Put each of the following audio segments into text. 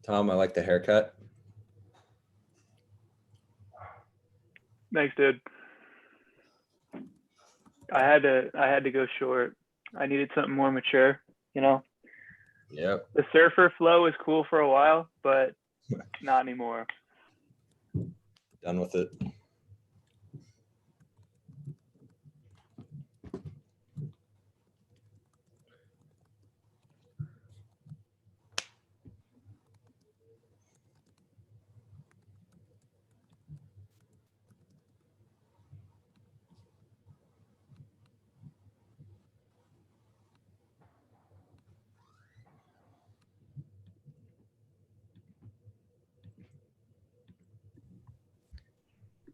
Tom, I like the haircut. Thanks, dude. I had to go short. I needed something more mature, you know. Yep. The surfer flow was cool for a while, but not anymore. Done with it.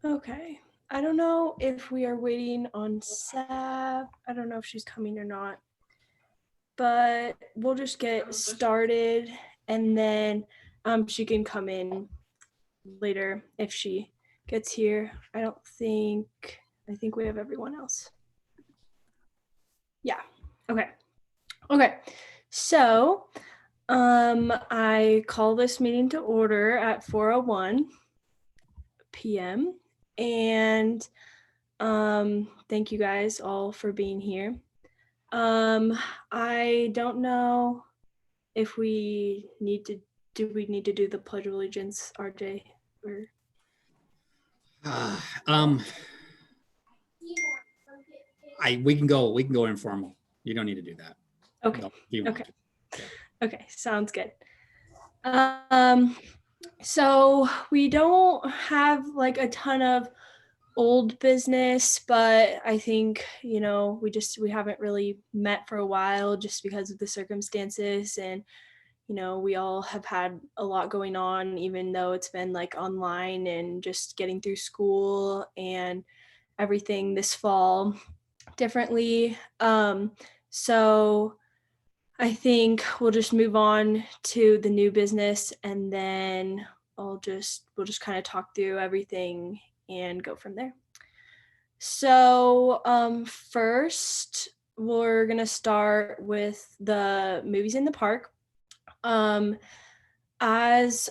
Okay. I don't know if we are waiting on Sab. I don't know if she's coming or not. But we'll just get started and then she can come in later if she gets here. I think we have everyone else. Yeah. Okay. So I call this meeting to order at 4:01 p.m. and thank you guys all for being here. I don't know if we need to do the Pledge of Allegiance, RJ, or we can go informal. You don't need to do that. okay. No, you want Okay. to. Okay, sounds good. So we don't have like a ton of old business, but I think, we haven't really met for a while just because of the circumstances, and we all have had a lot going on, even though it's been like online and just getting through school and everything this fall differently. So I think we'll just move on to the new business, and then we'll just kind of talk through everything and go from there. So first, we're gonna start with the movies in the park. As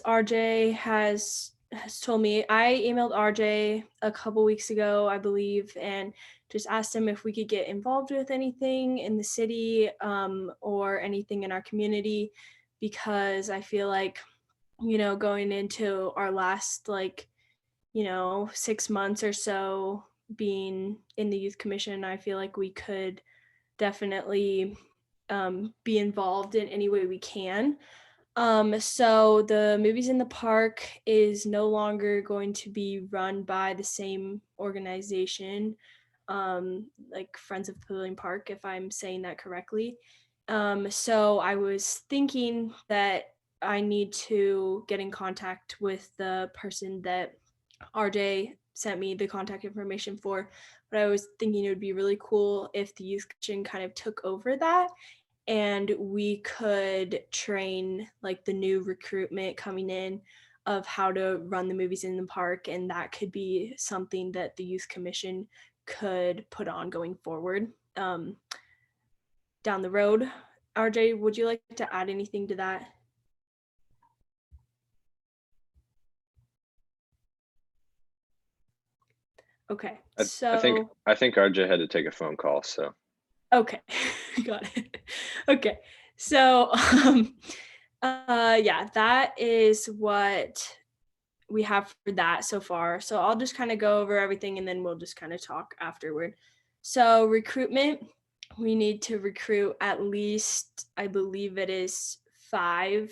RJ has told me, I emailed RJ a couple weeks ago, I believe, and just asked him if we could get involved with anything in the city or anything in our community, because I feel like, going into our last 6 months or so being in the youth commission, I feel like we could definitely be involved in any way we can. So the Movies in the Park is no longer going to be run by the same organization, like Friends of Pavilion Park, if I'm saying that correctly. So I was thinking that I need to get in contact with the person that RJ sent me the contact information for, but I was thinking it would be really cool if the youth commission kind of took over that and we could train like the new recruitment coming in of how to run the movies in the park, and that could be something that the youth commission could put on going forward down the road. RJ, would you like to add anything to that? Okay, so I think RJ had to take a phone call, so okay. Got it. Okay, so yeah, that is what we have for that so far. So I'll just kind of go over everything and then we'll just kind of talk afterward. So recruitment, we need to recruit at least, I believe it is 5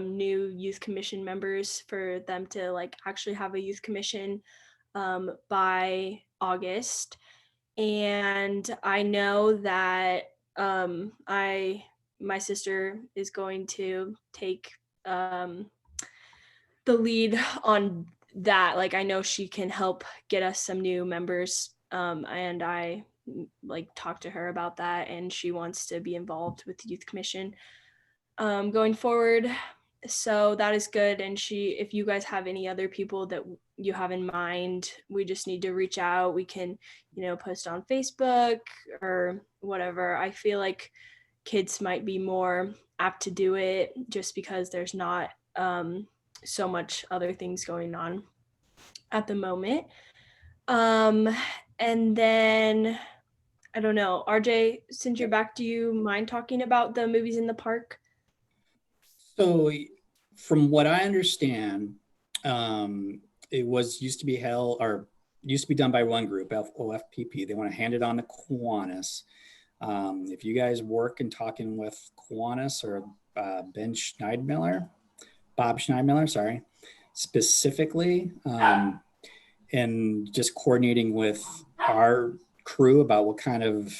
new youth commission members for them to like actually have a youth commission by August. And I know that my sister is going to take the lead on that. Like, I know she can help get us some new members, and I like talked to her about that, and she wants to be involved with the youth commission going forward. So that is good. And if you guys have any other people that you have in mind, we just need to reach out. We can, post on Facebook or whatever. I feel like kids might be more apt to do it just because there's not so much other things going on at the moment. And then I don't know, RJ, since you're back, do you mind talking about the movies in the park? So from what I understand, it was used to be held or used to be done by one group, OFPP. They want to hand it on to Kiwanis. If you guys work and talking with Kiwanis or Bob Schneidmiller, sorry, specifically, and just coordinating with our crew about what kind of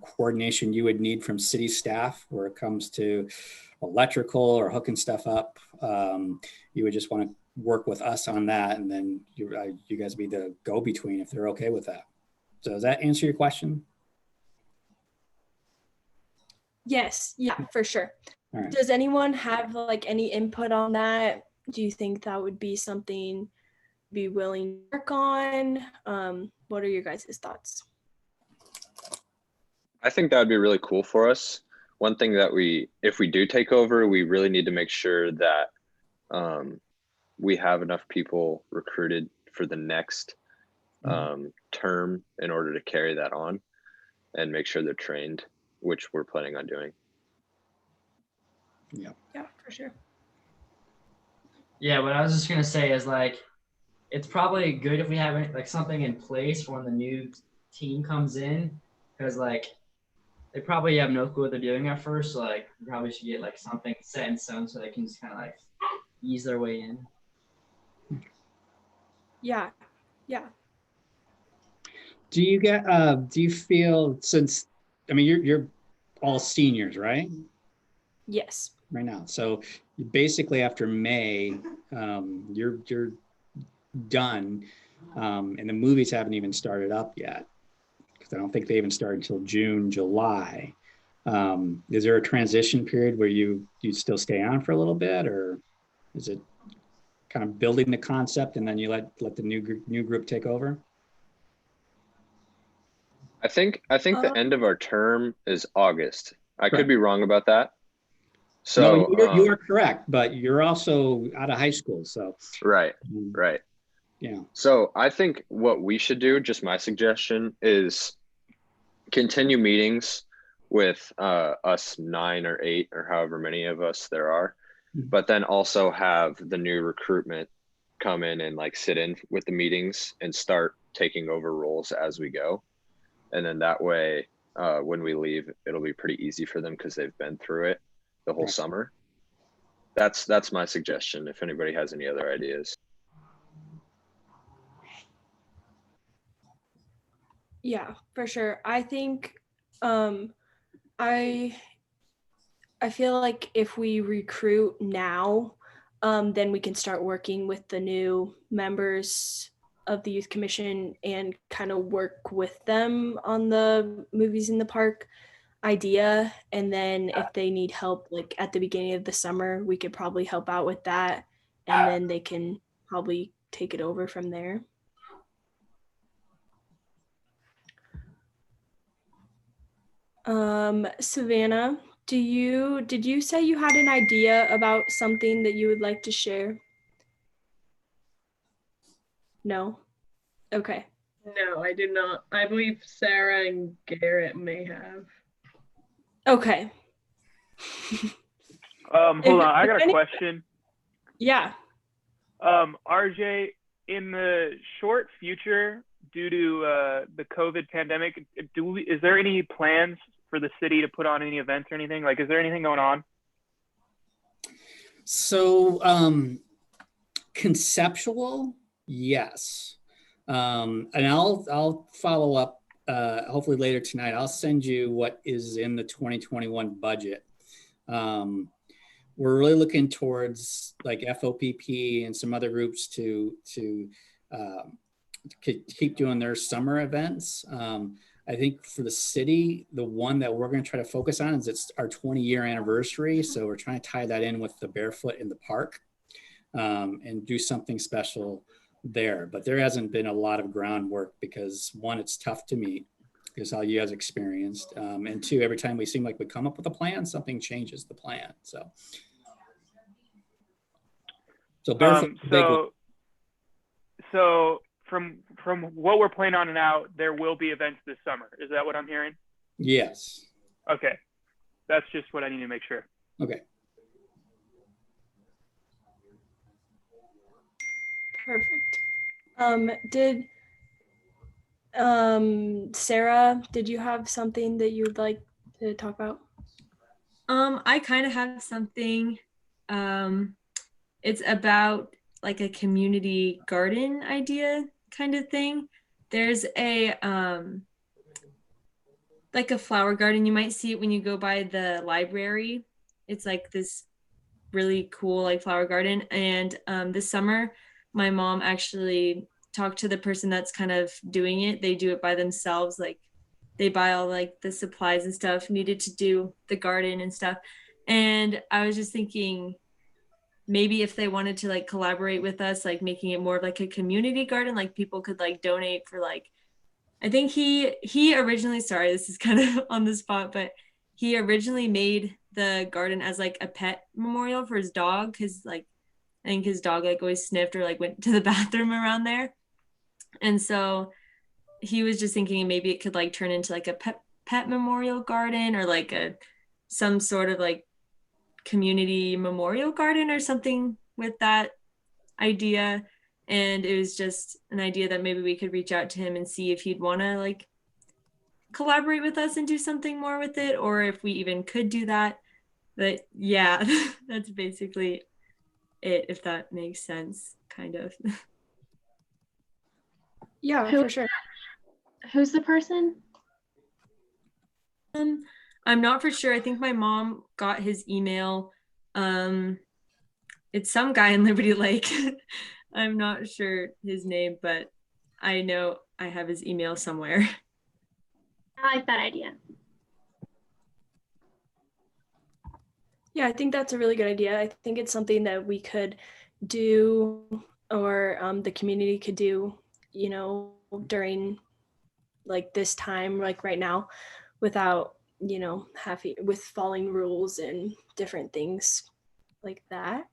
coordination you would need from city staff where it comes to electrical or hooking stuff up. You would just want to work with us on that, and then you guys be the go-between if they're okay with that. So does that answer your question? Yes, yeah, for sure. All right. Does anyone have like any input on that? Do you think that would be something you'd be willing to work on? What are your guys' thoughts? I think that would be really cool for us. One thing that if we do take over, we really need to make sure that we have enough people recruited for the next term in order to carry that on and make sure they're trained, which we're planning on doing. Yeah. Yeah, for sure. Yeah, what I was just gonna say is like, it's probably good if we have like something in place for when the new team comes in, because like they probably have no clue what they're doing at first. So like, we probably should get like something set in stone so they can just kind of like ease their way in. Yeah, yeah. Do you feel, since, I mean, you're all seniors, right? Yes. Right now. So basically after May, you're done. And the movies haven't even started up yet, because I don't think they even started until June, July. Is there a transition period where you still stay on for a little bit, or is it kind of building the concept and then you let the new group take over? I think the end of our term is August. I could Right. be wrong about that. So No, you are correct, but you're also out of high school, so right. yeah. So I think what we should do, just my suggestion, is continue meetings with us 9 or 8 or however many of us there are, but then also have the new recruitment come in and like sit in with the meetings and start taking over roles as we go. And then that way, when we leave, it'll be pretty easy for them because they've been through it the whole summer. That's my suggestion, if anybody has any other ideas. Yeah, for sure. I think I feel like if we recruit now, then we can start working with the new members of the youth commission and kind of work with them on the movies in the park idea. And then if they need help like at the beginning of the summer, we could probably help out with that, and then they can probably take it over from there. Savannah, did you say you had an idea about something that you would like to share? No? Okay. No, I did not. I believe Sarah and Garrett may have. Okay. Hold on, I got a any- question. Yeah. RJ, in the short future, due to the COVID pandemic, is there any plans for the city to put on any events or anything? Like, is there anything going on? So conceptual, yes. And I'll follow up hopefully later tonight. I'll send you what is in the 2021 budget. We're really looking towards like FOPP and some other groups to keep doing their summer events. I think for the city, the one that we're going to try to focus on is it's our 20-year anniversary. So we're trying to tie that in with the Barefoot in the Park and do something special there. But there hasn't been a lot of groundwork because, one, it's tough to meet, because how you guys experienced. And two, every time we seem like we come up with a plan, something changes the plan. So So Barefoot Big one. So from what we're planning on now, there will be events this summer. Is that what I'm hearing? Yes. Okay, that's just what I need to make sure. Okay. Perfect. Sarah, did you have something that you'd like to talk about? I kind of have something. It's about like a community garden idea kind of thing. There's a like a flower garden. You might see it when you go by the library. It's like this really cool like flower garden. And this summer, my mom actually talked to the person that's kind of doing it. They do it by themselves. Like they buy all like the supplies and stuff needed to do the garden and stuff. And I was just thinking, maybe if they wanted to like collaborate with us, like making it more of like a community garden, like people could like donate for like, I think he originally, sorry, this is kind of on the spot, but he originally made the garden as like a pet memorial for his dog, because like I think his dog like always sniffed or like went to the bathroom around there. And so he was just thinking maybe it could like turn into like a pet memorial garden, or like some sort of like community memorial garden or something with that idea. And it was just an idea that maybe we could reach out to him and see if he'd want to like collaborate with us and do something more with it, or if we even could do that. But yeah, that's basically it, if that makes sense, kind of. Yeah, for sure. Who's the person? I'm not for sure. I think my mom got his email. It's some guy in Liberty Lake. I'm not sure his name, but I know I have his email somewhere. I like that idea. Yeah, I think that's a really good idea. I think it's something that we could do, or the community could do, you know, during like this time, like right now, without, you know, with following rules and different things like that.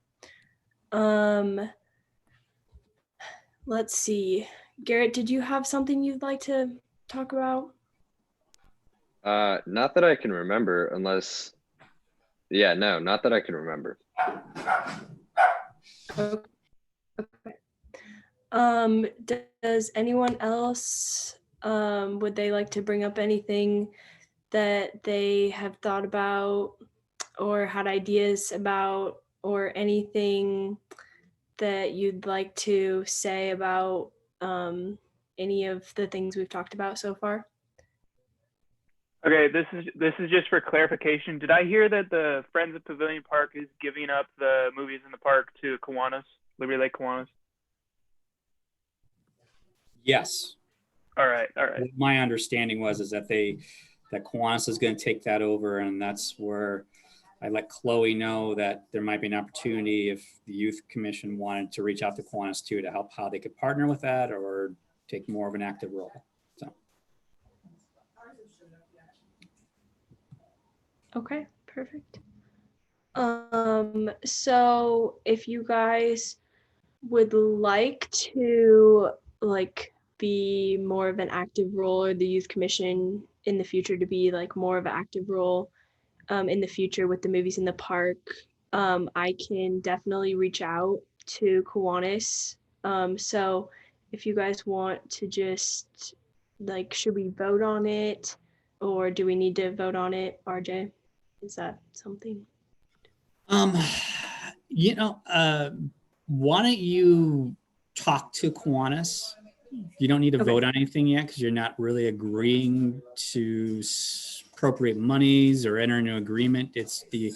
Let's see. Garrett, did you have something you'd like to talk about? Not that I can remember, unless, yeah, no, not that I can remember. Okay. Does anyone else, would they like to bring up anything that they have thought about or had ideas about, or anything that you'd like to say about any of the things we've talked about so far? Okay, this is just for clarification. Did I hear that the Friends of Pavilion Park is giving up the movies in the park to Kiwanis, Liberty Lake Kiwanis? Yes. All right. My understanding was that Kiwanis is going to take that over, and that's where I let Chloe know that there might be an opportunity if the Youth Commission wanted to reach out to Kiwanis too, to help how they could partner with that or take more of an active role. So. Okay, perfect. So if you guys would like to like be more of an active role, or the Youth Commission in the future to be like more of an active role in the future with the movies in the park, I can definitely reach out to Kiwanis. So if you guys want to just like, should we vote on it, or do we need to vote on it, RJ? Is that something? You know, why don't you talk to Kiwanis? You don't need to vote on anything yet, because you're not really agreeing to appropriate monies or enter into agreement. It's the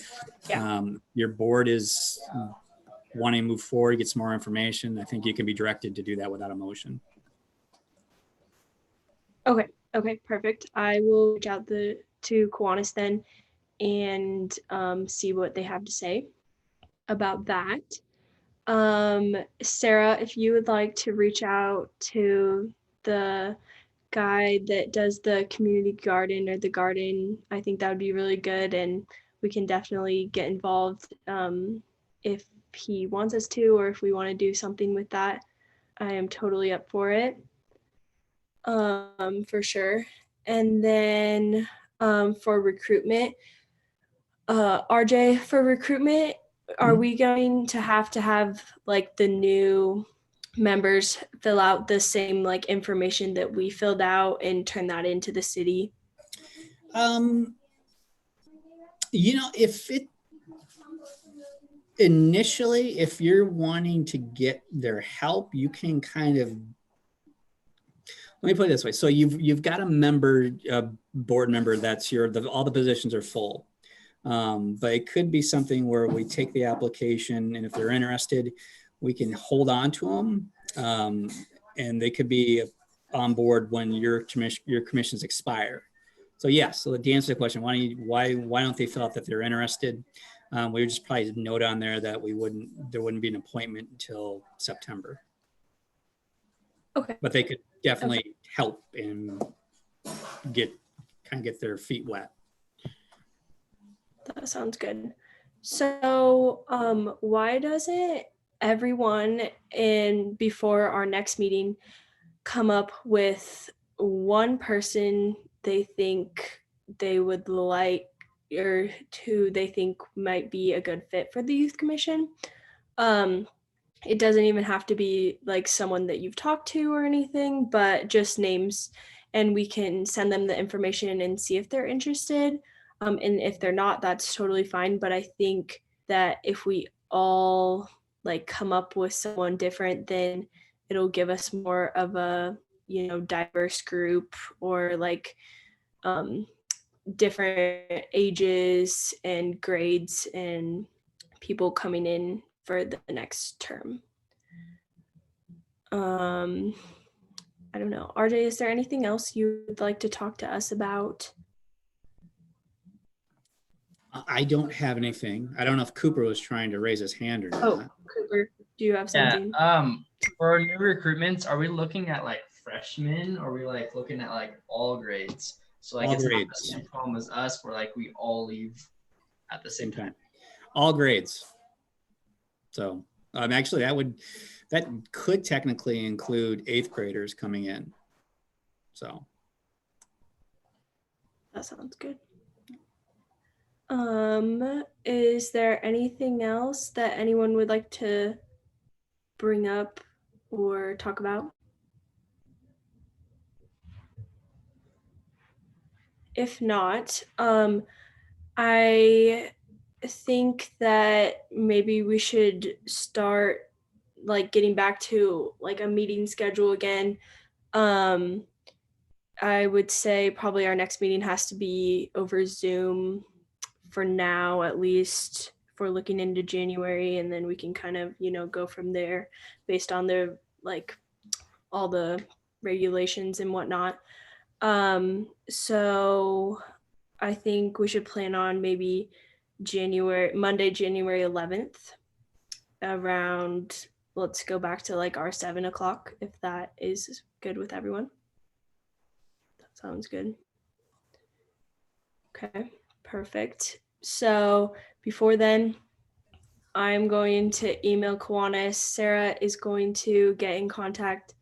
your board is wanting to move forward, get some more information. I think you can be directed to do that without a motion. Okay, perfect. I will reach out to Kiwanis then and see what they have to say about that. Sarah, if you would like to reach out to the guy that does the community garden or the garden, I think that would be really good, and we can definitely get involved if he wants us to, or if we want to do something with that, I am totally up for it. For sure. And then for recruitment, RJ, for recruitment, are we going to have like the new members fill out the same like information that we filled out and turn that into the city? If it initially, if you're wanting to get their help, you can kind of, let me put it this way. So you've got a board member that's all the positions are full. But it could be something where we take the application, and if they're interested, we can hold on to them, and they could be on board when your commissions expire. So yes, so to answer the question, why don't they fill out that they're interested? We would just probably note on there that there wouldn't be an appointment until September. Okay. But they could definitely help and get their feet wet. That sounds good. So why doesn't everyone before our next meeting come up with one person they think they would like, or who they think might be a good fit for the youth commission? It doesn't even have to be like someone that you've talked to or anything, but just names, and we can send them the information and see if they're interested. And if they're not, that's totally fine. But I think that if we all like come up with someone different, then it'll give us more of a, diverse group, or like different ages and grades and people coming in for the next term. I don't know. RJ, is there anything else you would like to talk to us about? I don't have anything. I don't know if Cooper was trying to raise his hand or not. Oh, Cooper, do you have something? Yeah. For new recruitments, are we looking at like freshmen, or are we like looking at like all grades? So like All it's not grades. the same problem as us, where like we all leave at the same time. All grades. So actually that could technically include 8th graders coming in. So That sounds good. Is there anything else that anyone would like to bring up or talk about? If not, I think that maybe we should start like getting back to like a meeting schedule again. I would say probably our next meeting has to be over Zoom for now, at least, if we're looking into January, and then we can kind of, go from there based on the like all the regulations and whatnot. So I think we should plan on maybe Monday, January 11th around, let's go back to like our 7 o'clock, if that is good with everyone. That sounds good. Okay, perfect. So before then, I'm going to email Kiwanis. Sarah is going to get in contact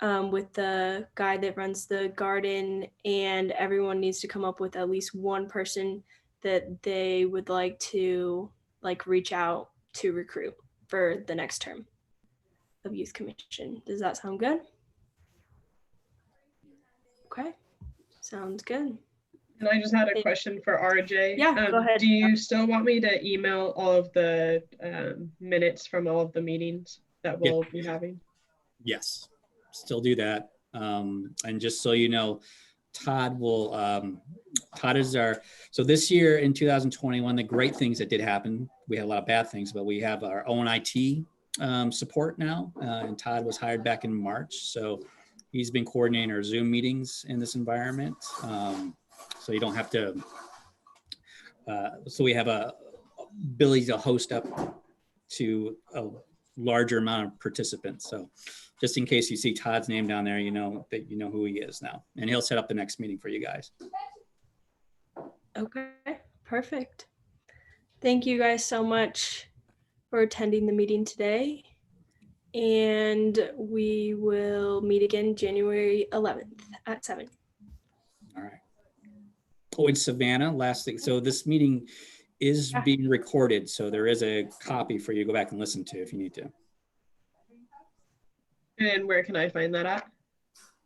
with the guy that runs the garden, and everyone needs to come up with at least one person that they would like to like reach out to recruit for the next term of youth commission. Does that sound good? Okay, sounds good. And I just had a question for RJ. Yeah, go ahead. Do you still want me to email all of the minutes from all of the meetings that we'll be having? Yes, still do that. And just so you know, Todd is so this year in 2021, the great things that did happen, we had a lot of bad things, but we have our own IT support now. And Todd was hired back in March. So he's been coordinating our Zoom meetings in this environment. So you don't have to, so we have a ability to host up to a larger amount of participants. So just in case you see Todd's name down there, you know that you know who he is now, and he'll set up the next meeting for you guys. Okay, perfect. Thank you guys so much. for attending the meeting today. And we will meet again January 11th at 7. All right. Oh, in Savannah, last thing. So this meeting is being recorded. So there is a copy for you to go back and listen to if you need to. And where can I find that at?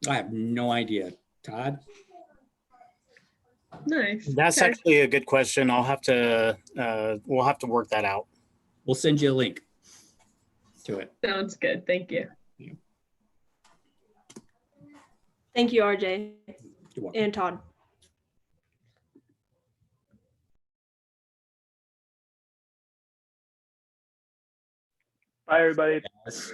I have no idea. Todd? Nice. That's Okay. actually a good question. I'll have to, we'll have to work that out. We'll send you a link to it. Sounds good. Thank you. Thank you, RJ You're welcome. and Todd. Bye, everybody. Yes.